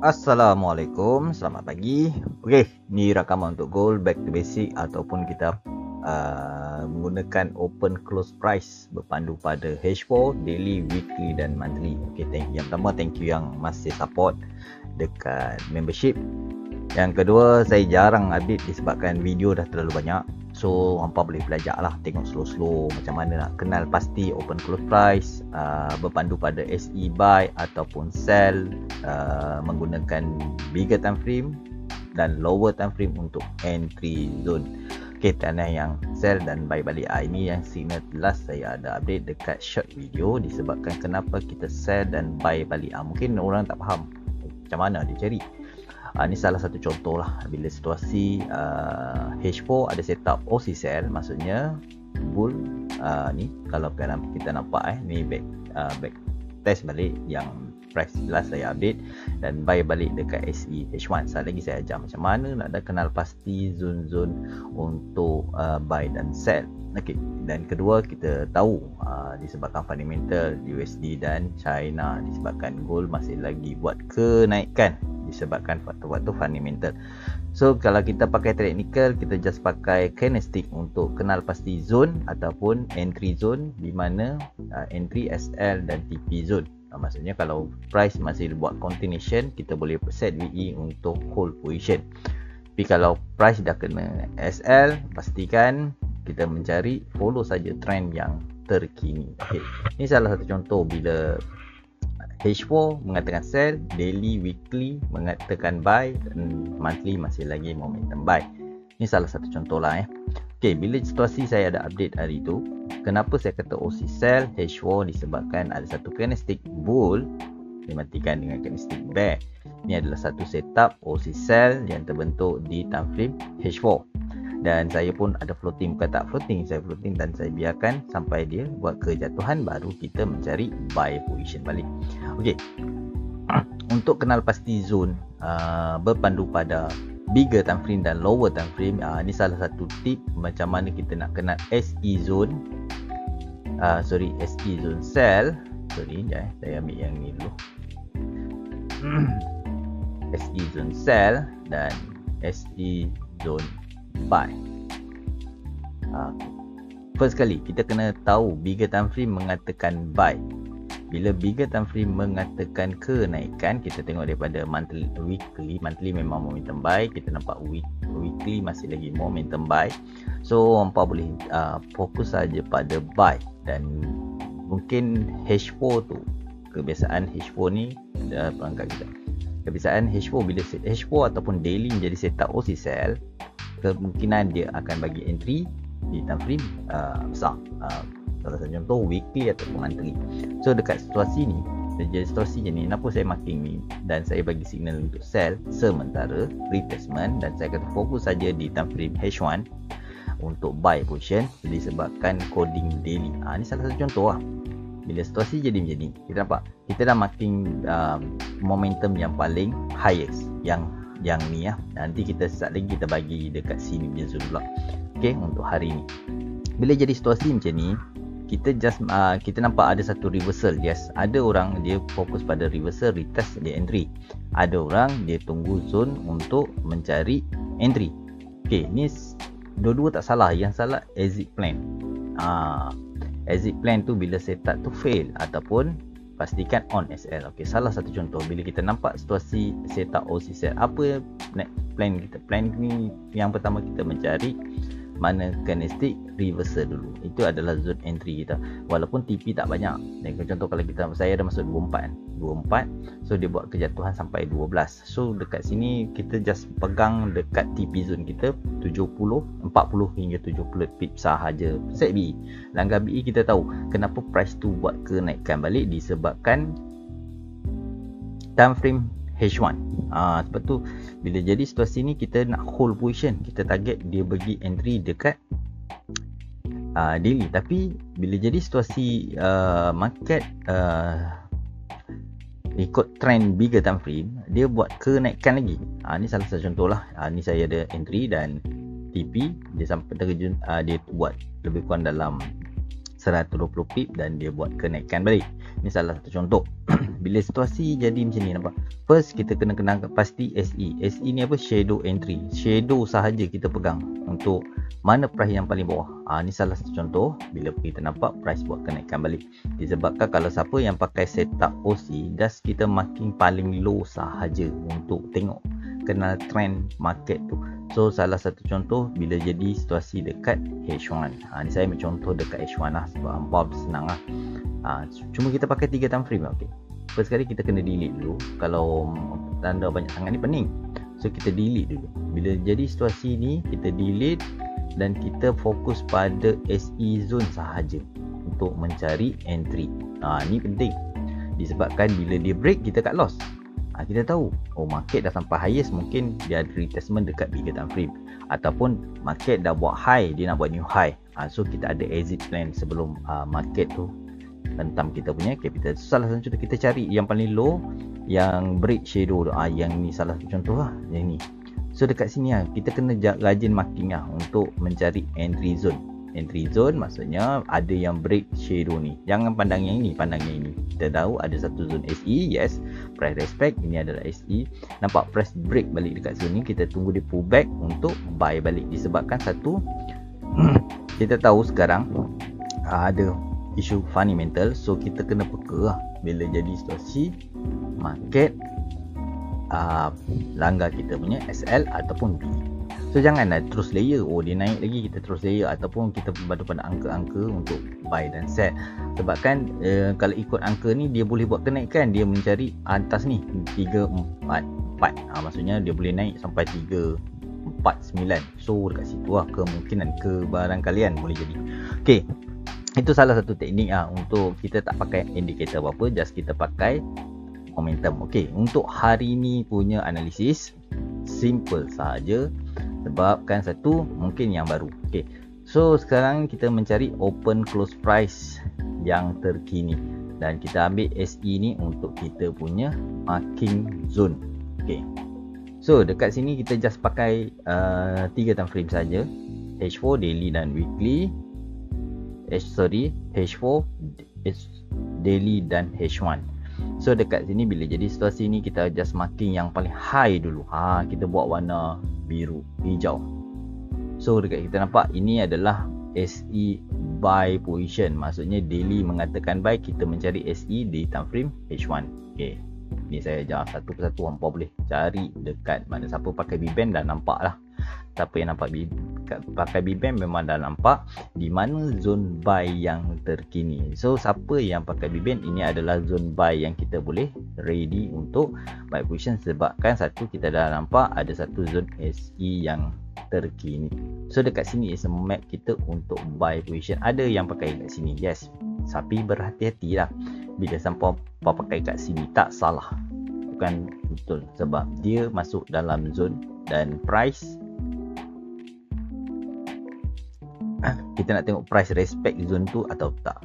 Assalamualaikum, selamat pagi. Okey, ni rakaman untuk gold back to basic ataupun kita menggunakan open close price berpandu pada H4 daily, weekly dan monthly. Okey, yang pertama thank you yang masih support dekat membership. Yang kedua, saya jarang update disebabkan video dah terlalu banyak. So, hampa boleh belajar lah, tengok slow-slow macam mana nak kenal pasti open close price, berpandu pada SE buy ataupun sell, menggunakan bigger time frame dan lower time frame untuk entry zone. Okay, tanah yang sell dan buy balik. Ini yang signal last saya ada update dekat short video disebabkan kenapa kita sell dan buy balik. Mungkin orang tak faham macam mana dia cari. Ini salah satu contoh lah bila situasi H4 ada setup OC sell, maksudnya bull. Ni kalau kita nampak ni back test balik yang price last saya update dan buy balik dekat SE H1. Sekali lagi saya ajar macam mana nak dah kenal pasti zone-zone untuk buy dan sell. Okey, dan kedua kita tahu disebabkan fundamental USD dan China, disebabkan gold masih lagi buat kenaikan disebabkan faktor-faktor fundamental. So kalau kita pakai technical, kita just pakai candlestick untuk kenal pasti zone ataupun entry zone, di mana entry SL dan TP zone. Maksudnya kalau price masih buat continuation, kita boleh set VE untuk hold position. Tapi kalau price dah kena SL, pastikan kita mencari follow saja trend yang terkini. Okay. Ini salah satu contoh bila H4 mengatakan sell, daily, weekly mengatakan buy dan monthly masih lagi momentum buy. Ini salah satu contoh lah. Okay, bila situasi saya ada update hari itu, kenapa saya kata OC sell H4 disebabkan ada satu candlestick bull dimatikan dengan candlestick bear. Ini adalah satu setup OC sell yang terbentuk di time frame H4. Dan saya pun ada floating, bukan tak floating, saya floating dan saya biarkan sampai dia buat kejatuhan, baru kita mencari buy position balik. Okey, untuk kenal pasti zone berpandu pada bigger time frame dan lower time frame, ini salah satu tip macam mana kita nak kenal SE zone SE zone sell. Saya ambil yang ni dulu. SE zone sell dan SE zone buy. First kali kita kena tahu bigger time frame mengatakan buy. Bila bigger time frame mengatakan kenaikan, kita tengok daripada monthly, weekly. Monthly memang momentum buy, kita nampak weekly masih lagi momentum buy. So hampa boleh fokus saja pada buy. Dan mungkin H4 tu, kebiasaan H4 ni perangkat kita, kebiasaan H4 bila set H4 ataupun daily menjadi setup OC sell, kemungkinan dia akan bagi entry di time frame besar. Salah satu contoh weekly ataupun monthly. So dekat situasi ni, jadi situasi je ni, kenapa saya marking ni dan saya bagi signal untuk sell sementara retracement, dan saya kata fokus saja di time frame H1 untuk buy position disebabkan coding daily. Ni salah satu contoh lah. Bila situasi jadi macam ni, kita nampak kita dah marking momentum yang paling highest, yang ni ya. Nanti kita sekejap lagi kita bagi dekat sini dia zone pula. Okey, untuk hari ni. Bila jadi situasi macam ni, kita just kita nampak ada satu reversal. Yes, ada orang dia fokus pada reversal, retest dia entry. Ada orang dia tunggu zone untuk mencari entry. Okey, ni dua-dua tak salah. Yang salah exit plan. Exit plan tu bila setup tu fail ataupun pastikan on SL. Okey, salah satu contoh bila kita nampak situasi setup OC sell, apa next plan kita? Plan ni yang pertama kita mencari mana candlestick reversal dulu. Itu adalah zone entry kita. Walaupun TP tak banyak. Dan contoh kalau saya ada masuk 24, so dia buat kejatuhan sampai 12. So dekat sini kita just pegang dekat TP zone kita 40 hingga 70 pip sahaja. Set BE. Langkah BE kita tahu kenapa price tu buat kenaikan balik, disebabkan time frame H1. Sebab tu bila jadi situasi ni kita nak hold position, kita target dia bagi entry dekat daily. Tapi bila jadi situasi market ikut trend bigger time frame, dia buat kenaikan lagi. Ni salah satu contoh lah. Ni saya ada entry dan TP, dia sampai terjun, dia buat lebih kurang dalam 120 pip dan dia buat kenaikan balik. Ini salah satu contoh. bila situasi jadi macam ni, nampak? First kita kena kenal pasti SE. SE ni apa? Shadow entry. Shadow sahaja kita pegang untuk mana price yang paling bawah. Ni salah satu contoh bila kita nampak price buat kenaikan balik. Disebabkan kalau siapa yang pakai setup OC, just kita marking paling low sahaja untuk tengok, kenal trend market tu. So salah satu contoh bila jadi situasi dekat H1. Ni saya mencontoh dekat H1 lah, sebab hampa senang lah. Cuma kita pakai 3 time frame. Okay, first sekali kita kena delete dulu. Kalau tanda banyak sangat ni pening, so kita delete dulu. Bila jadi situasi ni, kita delete dan kita fokus pada SE zone sahaja untuk mencari entry. Ni penting, disebabkan bila dia break kita kat loss. Kita tahu, market dah sampai highest, mungkin dia ada retestment dekat bigger time frame, ataupun market dah buat high, dia nak buat new high. So kita ada exit plan sebelum market tu hentam kita punya capital. So, salah satu contoh kita cari yang paling low, yang break shadow tu. Yang ni salah satu contoh lah, yang ni. So dekat sini kita kena rajin marking untuk mencari entry zone. Entry zone maksudnya ada yang break shadow ni. Jangan pandang yang ini, pandang yang ini. Kita tahu ada satu zone SE, yes, price respect, ini adalah SE. Nampak price break balik dekat zone ni, kita tunggu dia pull back untuk buy balik. Disebabkan satu, kita tahu sekarang ada isu fundamental, so kita kena peka bila jadi situasi market langgar kita punya SL ataupun B. So janganlah terus layer, dia naik lagi kita terus layer, ataupun kita berpadu pada angka-angka untuk buy dan set. Sebab kan kalau ikut angka ni dia boleh buat kenaikan, dia mencari atas ni 3, 4, 4. Maksudnya dia boleh naik sampai 3, 4, 9. So dekat situ lah kemungkinan kebarangkalian boleh jadi. Okay, itu salah satu teknik untuk kita tak pakai indikator apa-apa, just kita pakai momentum. Okay, untuk hari ni punya analisis simple saja, sebabkan satu mungkin yang baru. Okay, so sekarang kita mencari open close price yang terkini, dan kita ambil SE ni untuk kita punya marking zone. Okay, so dekat sini kita just pakai 3 time frame saja, H4 daily dan weekly. H4 daily dan H1. So dekat sini bila jadi situasi ni, kita just marking yang paling high dulu. Kita buat warna biru, hijau. So dekat kita nampak ini adalah SE buy position. Maksudnya daily mengatakan buy, kita mencari SE di time frame H1. Okay, ni saya ajar satu persatu, hampa boleh cari dekat mana. Siapa pakai B-band dah nampak lah. Siapa yang nampak pakai B-band memang dah nampak di mana zone buy yang terkini. So siapa yang pakai B-band, ini adalah zone buy yang kita boleh ready untuk buy position. Sebabkan satu, kita dah nampak ada satu zone SE yang terkini. So dekat sini is a map kita untuk buy position. Ada yang pakai kat sini, yes, tapi berhati-hati lah. Bila sampai pakai kat sini tak salah, bukan betul, sebab dia masuk dalam zone dan price, kita nak tengok price respect zone tu atau tak.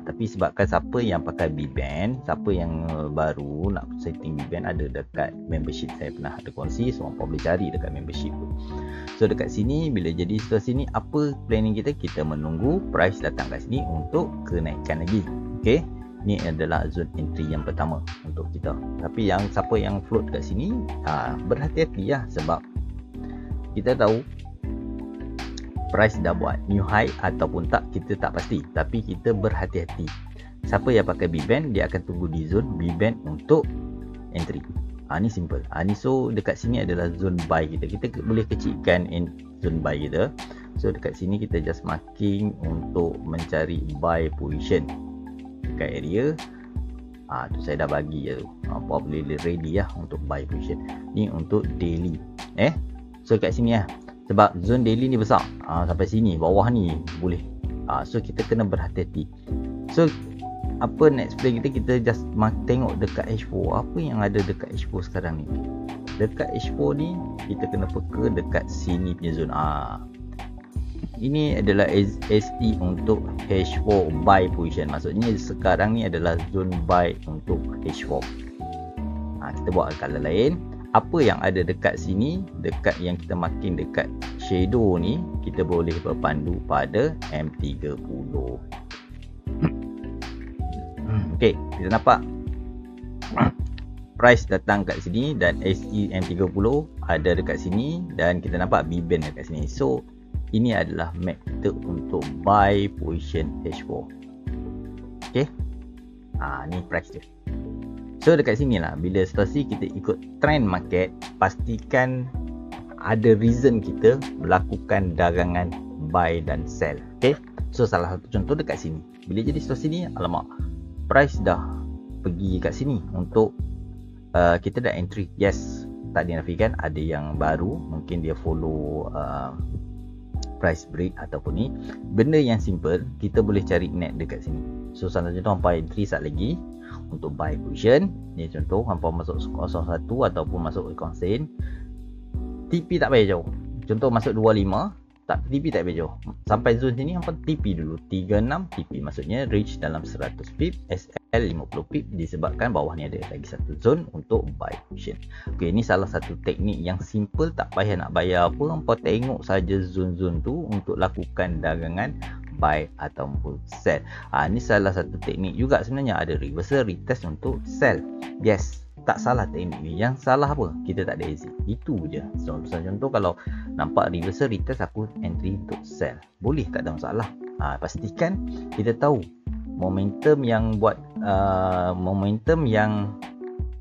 Tapi sebabkan siapa yang pakai B-band, siapa yang baru nak setting B-band, ada dekat membership saya pernah ada kongsi, so orang boleh cari dekat membership tu. So dekat sini bila jadi situasi ni, apa planning kita? Kita menunggu price datang kat sini untuk kenaikan lagi. Okay, ni adalah zone entry yang pertama untuk kita. Tapi yang siapa yang float kat sini, berhati-hati lah, sebab kita tahu price dah buat new high ataupun tak, kita tak pasti. Tapi kita berhati-hati. Siapa yang pakai B-band, dia akan tunggu di zone B-band untuk entry. Ni simple. Ni so dekat sini adalah zone buy kita. Kita boleh kecilkan zone buy kita. So dekat sini kita just marking untuk mencari buy position dekat area. Tu saya dah bagi je tu. Apa boleh ready lah untuk buy position. Ni untuk daily. So kat sini lah. Sebab zone daily ni besar, sampai sini, bawah ni boleh. So kita kena berhati-hati. So apa next play kita, kita just tengok dekat H4. Apa yang ada dekat H4 sekarang ni? Dekat H4 ni kita kena peka dekat sini punya zone. Ini adalah SE untuk H4 buy position. Maksudnya sekarang ni adalah zone buy untuk H4. Kita buat color lain. Apa yang ada dekat sini, dekat yang kita marking dekat shadow ni, kita boleh berpandu pada M30. Okay, kita nampak price datang kat sini dan SEM30 ada dekat sini dan kita nampak B-band dekat sini. So ini adalah method untuk buy position H4. Okay, ni price dia. So dekat sini lah, bila situasi kita ikut trend market, pastikan ada reason kita melakukan dagangan buy dan sell. Okay, so salah satu contoh dekat sini, bila jadi situasi ni, alamak, price dah pergi kat sini untuk kita dah entry. Yes, tak dinafikan ada yang baru, mungkin dia follow price break ataupun ni. Benda yang simple, kita boleh cari net dekat sini. So salah contoh hampa entry saat lagi untuk buy position. Ni contoh hampa masuk 01 ataupun masuk consent, TP tak payah jauh. Contoh masuk 25, tak, TP tak payah jauh. Sampai zone sini hampa TP dulu 36 TP, maksudnya reach dalam 100 pip, SL 50 pip, disebabkan bawah ni ada lagi satu zone untuk buy position. Okey, ni salah satu teknik yang simple, tak payah nak bayar apa, hampa tengok saja zone-zone tu untuk lakukan dagangan buy ataupun sell. Ni salah satu teknik juga sebenarnya. Ada reversal, retest untuk sell. Yes, tak salah teknik ni. Yang salah apa? Kita tak ada exit. Itu je. Contoh kalau nampak reversal, retest, aku entry untuk sell. Boleh, tak ada masalah. Pastikan kita tahu momentum yang buat momentum yang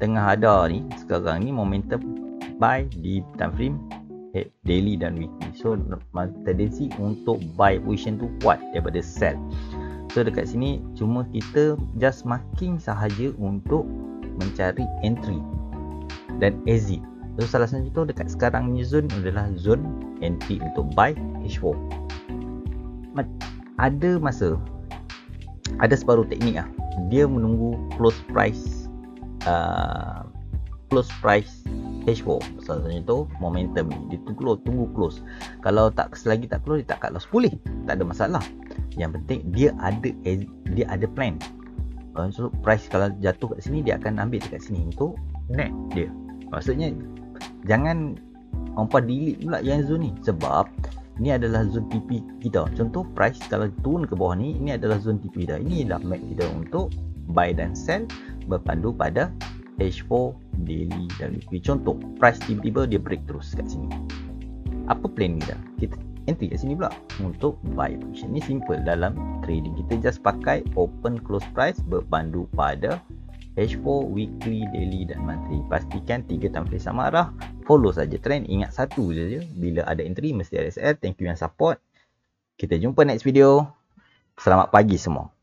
tengah ada ni sekarang ni, momentum buy di time frame daily dan weekly. So tendensi untuk buy position tu kuat daripada sell. So dekat sini cuma kita just marking sahaja untuk mencari entry dan exit. So salah satu contoh dekat sekarang ni zone adalah zone entry untuk buy H4. Ada masa, ada separuh teknik dia menunggu close price H4. Salah tu momentum ni dia tunggu close. Kalau tak selagi tak close, dia tak cut loss, boleh, tak ada masalah. Yang penting dia ada plan. So price kalau jatuh kat sini, dia akan ambil dekat sini untuk net dia. Maksudnya jangan hampa delete pula yang zone ni, sebab ni adalah zone TP kita. Contoh price kalau turun ke bawah ni, ini adalah zone TP dah. Ini adalah map kita untuk buy dan sell berpandu pada H4 daily dan weekly. Contoh price tiba-tiba dia break terus kat sini, apa plan kita? Kita entry kat sini pula untuk buy position. Ni simple dalam trading, kita just pakai open close price berpandu pada H4 weekly, daily dan monthly. Pastikan 3 time frame sama arah, follow saja trend. Ingat satu je, bila ada entry mesti ada SL. Thank you yang support, kita jumpa next video. Selamat pagi semua.